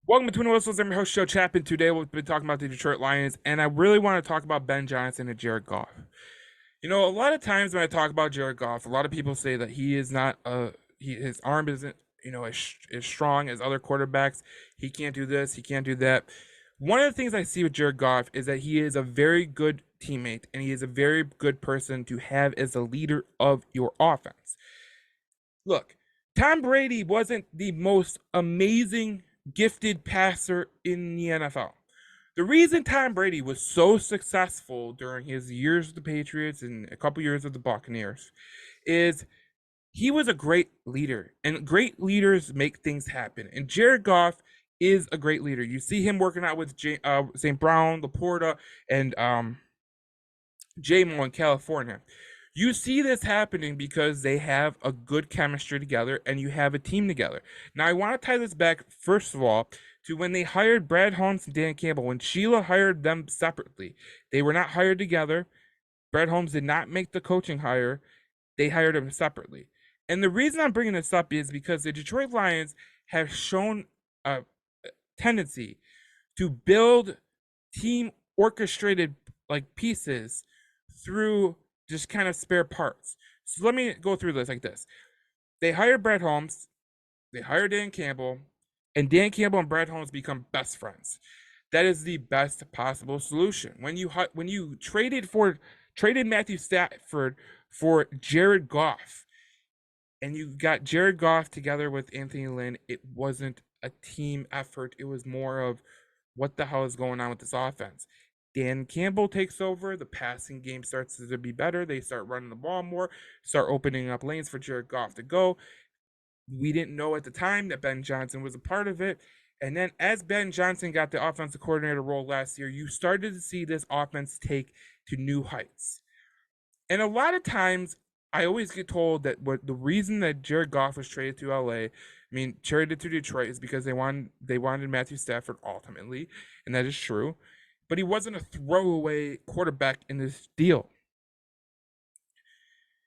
Welcome to Twin Whistles. I'm your host, Joe Chapin. Today we've been talking about the Detroit Lions, and I really want to talk about Ben Johnson and Jared Goff. A lot of times when I talk about Jared Goff, a lot of people say that he is not his arm isn't as strong as other quarterbacks. He can't do this. He can't do that. One of the things I see with Jared Goff is that he is a very good teammate, and he is a very good person to have as a leader of your offense. Look, Tom Brady wasn't the most amazing gifted passer in the NFL. The reason Tom Brady was so successful during his years with the Patriots and a couple years with the Buccaneers is he was a great leader, and great leaders make things happen. And Jared Goff is a great leader. You see him working out with St. Brown, Laporta, and J-Mo in California. You see this happening because they have a good chemistry together and you have a team together. Now, I want to tie this back, first of all, to when they hired Brad Holmes and Dan Campbell. When Sheila hired them separately, they were not hired together. Brad Holmes did not make the coaching hire, they hired them separately. And the reason I'm bringing this up is because the Detroit Lions have shown a tendency to build team orchestrated like pieces through just kind of spare parts. So let me go through this like this. They hired Brad Holmes, they hired Dan Campbell, and Dan Campbell and Brad Holmes become best friends. That is the best possible solution. When you traded Matthew Stafford for Jared Goff, and you got Jared Goff together with Anthony Lynn, it wasn't a team effort. It was more of what the hell is going on with this offense. Dan Campbell takes over. The passing game starts to be better. They start running the ball more, start opening up lanes for Jared Goff to go. We didn't know at the time that Ben Johnson was a part of it. And then as Ben Johnson got the offensive coordinator role last year, you started to see this offense take to new heights. And a lot of times, I always get told that the reason that Jared Goff was traded to LA, I mean, traded to Detroit, is because they wanted Matthew Stafford ultimately, and that is true. But he wasn't a throwaway quarterback in this deal.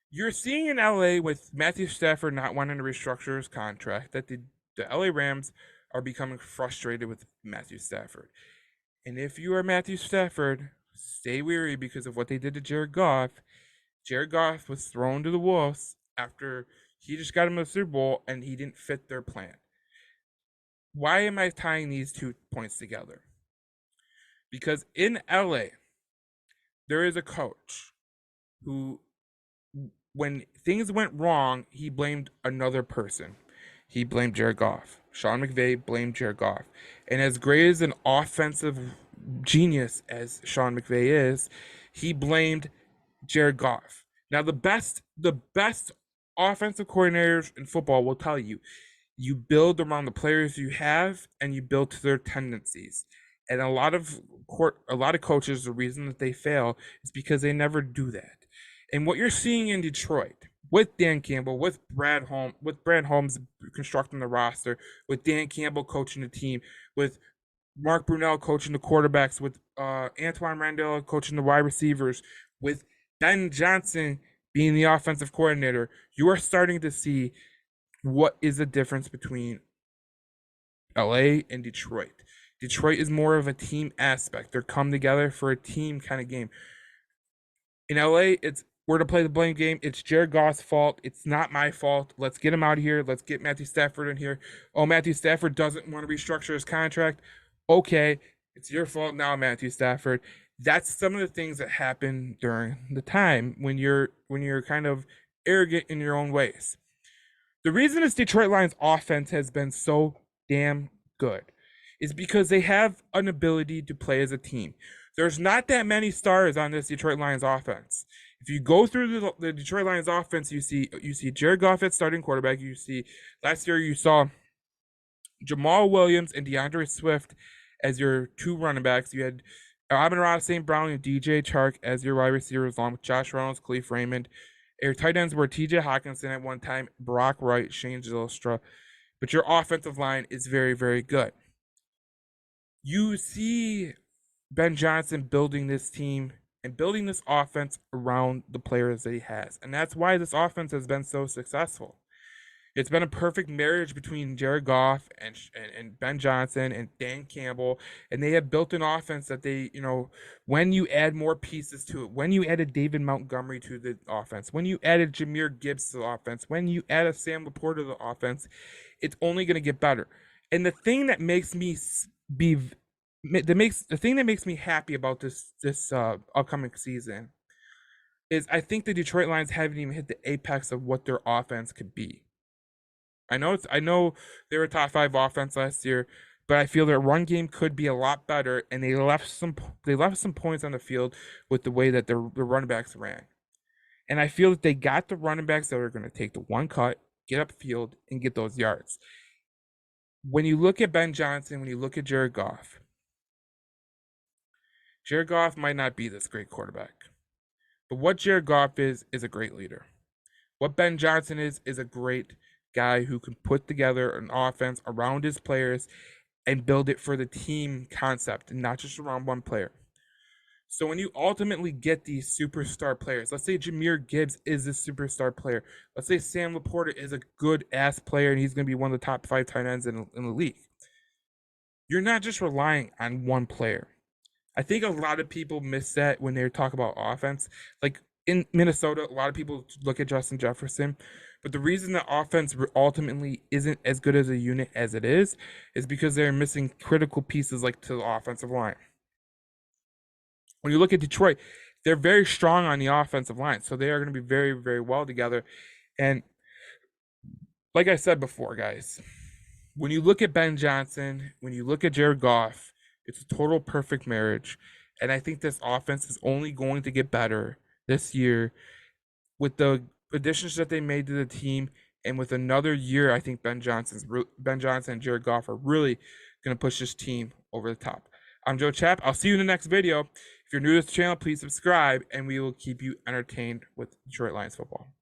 You're seeing in LA with Matthew Stafford not wanting to restructure his contract that the LA Rams are becoming frustrated with Matthew Stafford. And if you are Matthew Stafford, stay weary because of what they did to Jared Goff. Jared Goff was thrown to the wolves after he just got him a Super Bowl and he didn't fit their plan. Why am I tying these 2 points together? Because in LA, there is a coach who, when things went wrong, he blamed another person. He blamed Jared Goff. Sean McVay blamed Jared Goff. And as great as an offensive genius as Sean McVay is, he blamed Jared Goff. Now the best offensive coordinators in football will tell you, you build around the players you have and you build to their tendencies. And a lot of coaches, the reason that they fail is because they never do that. And what you're seeing in Detroit with Dan Campbell, with Brad Holmes constructing the roster, with Dan Campbell coaching the team, with Mark Brunell coaching the quarterbacks, with Antoine Randall coaching the wide receivers, with Ben Johnson being the offensive coordinator, you are starting to see what is the difference between LA and Detroit. Detroit is more of a team aspect. They're come together for a team kind of game. In LA, it's we're to play the blame game. It's Jared Goff's fault. It's not my fault. Let's get him out of here. Let's get Matthew Stafford in here. Oh, Matthew Stafford doesn't want to restructure his contract. Okay, it's your fault now, Matthew Stafford. That's some of the things that happen during the time when you're kind of arrogant in your own ways. The reason this Detroit Lions offense has been so damn good is because they have an ability to play as a team. There's not that many stars on this Detroit Lions offense. If you go through the Detroit Lions offense, you see Jared Goff at starting quarterback. You see last year you saw Jamal Williams and DeAndre Swift as your 2 running backs. You had Amon-Ra St. Brown and DJ Chark as your wide receivers, along with Josh Reynolds, Khalif Raymond. Your tight ends were TJ Hawkinson at one time, Brock Wright, Shane Zylstra. But your offensive line is very, very good. You see Ben Johnson building this team and building this offense around the players that he has. And that's why this offense has been so successful. It's been a perfect marriage between Jared Goff and Ben Johnson and Dan Campbell, and they have built an offense that when you add more pieces to it, when you added David Montgomery to the offense, when you added Jahmyr Gibbs to the offense, when you add a Sam Laporta to the offense, it's only going to get better. And the thing that makes me be the thing that makes me happy about this upcoming season is I think the Detroit Lions haven't even hit the apex of what their offense could be. I know they were top 5 offense last year, but I feel their run game could be a lot better, and they left some points on the field with the way that the running backs ran. And I feel that they got the running backs that are going to take the one cut, get upfield, and get those yards. When you look at Ben Johnson, when you look at Jared Goff might not be this great quarterback. But what Jared Goff is a great leader. What Ben Johnson is a great guy who can put together an offense around his players and build it for the team concept and not just around one player. So when you ultimately get these superstar players, let's say Jahmyr Gibbs is a superstar player. Let's say Sam Laporta is a good ass player and he's going to be one of the top 5 tight ends in the league. You're not just relying on one player. I think a lot of people miss that when they talk about offense. Like in Minnesota, a lot of people look at Justin Jefferson, but the reason the offense ultimately isn't as good as a unit as it is because they're missing critical pieces like to the offensive line. When you look at Detroit, they're very strong on the offensive line, so they are going to be very, very well together. And like I said before, guys, when you look at Ben Johnson, when you look at Jared Goff, it's a total perfect marriage. And I think this offense is only going to get better this year with the additions that they made to the team. And with another year, I think Ben Johnson and Jared Goff are really going to push this team over the top. I'm Joe Chapp. I'll see you in the next video. If you're new to this channel, please subscribe, and we will keep you entertained with Detroit Lions football.